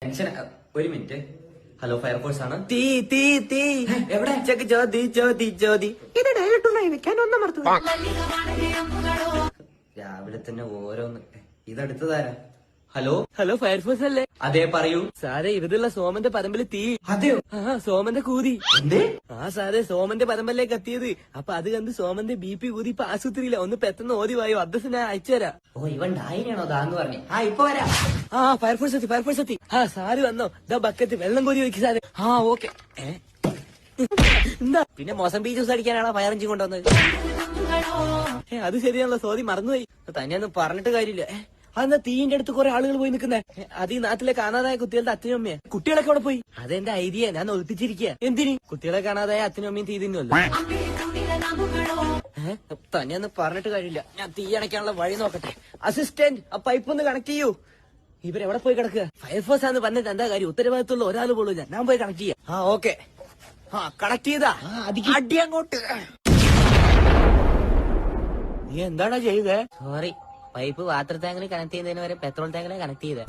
Tension ഒരു minute. Hello fire force ആണ്. തീ തീ തീ എവിടെ? ചെക്ക് ചോദി ചോദി ചോദി ഇത് ഡയറക്റ്റ് ഉണ്ടായി വെക്കാൻ ഒന്നും മറത്തു. രാവിലെ തന്നെ ഓരോന്ന്. ഇതെടുത്തതാരാ? ഹലോ ഹലോ ഫയർഫോഴ്സ് അല്ലേ? അതെ പറയൂ. സാറേ ഇവിടുള്ള സോമന്റെ പറമ്പില് തീ. അതെയോ? ആ സോമന്റെ കൂതി. എന്തേ? ആ സാറേ സോമന്റെ പറമ്പല്ലേ കത്തിയത്. അപ്പൊ അത് കണ്ട് സോമന്റെ BP കൂതി ഇപ്പൊ ആശുപത്രിയില്ല. ഒന്ന് പെട്ടെന്ന് ഓതി വായോ, അഡ്രസ് ഞാൻ അയച്ചുതരാം. ഓ ഇവൻ ഡായിനാണോ ദാന്ന് പറഞ്ഞു. ഇപ്പൊ വരാം. ആ ഫയർഫോഴ്സ് എത്തി, ഫയർഫോഴ്സ് എത്തി. ആ സാറ് വന്നോ? ഇതാ ബക്കറ്റ് വെള്ളം കോരി വെക്ക് സാറ്. ആ ഓക്കെ. എന്താ പിന്നെ മൊസംബി ജ്യൂസ് അടിക്കാനാണോ ഫയർ എഞ്ചിൻ കൊണ്ടുവന്നത്? അത് ശരിയാണല്ലോ, സോറി മറന്നുപോയി. തന്നെയൊന്നും പറഞ്ഞിട്ട് കാര്യമില്ല. അതെന്താ തീന്റെ അടുത്ത് കുറെ ആളുകൾ പോയി നിൽക്കുന്നേ? അത് ഈ നാട്ടിലെ കാണാതായ കുട്ടികളുടെ അച്ഛനും അമ്മയെ. കുട്ടികളൊക്കെ അവിടെ പോയി. അതെന്റെ ഐഡിയ, ഞാൻ ഒളിപ്പിച്ചിരിക്കുക. എന്തിന്? കുട്ടികളെ കാണാതായ അച്ഛനും അമ്മയും തീ തിന്നുമല്ലോ. തന്നെയൊന്നും പറഞ്ഞിട്ട് കാര്യമില്ല. ഞാൻ തീ അണയ്ക്കാനുള്ള വഴി നോക്കട്ടെ. അസിസ്റ്റന്റ്, ആ പൈപ്പ് ഒന്ന് കണക്ട് ചെയ്യൂ. ഇവരെവിടെ പോയി കിടക്കുക? ഫയർഫോഴ്സ് ആണെന്ന് പറഞ്ഞിട്ട് എന്താ കാര്യം? ഉത്തരവാദിത്തമുള്ള ഒരാൾ പോലും ഞാൻ പോയി കണക്ട് ചെയ്യാം. ആ ഓക്കെ. ആ കണക്ട് ചെയ്താ അടി അങ്ങോട്ട്. നീ എന്താണോ ചെയ്തേ? സോറി, പൈപ്പ് വാട്ടർ ടാങ്കിന് കണക്ട് ചെയ്യുന്നതിന് വരെ പെട്രോൾ ടാങ്കിനെ കണക്ട് ചെയ്തേ.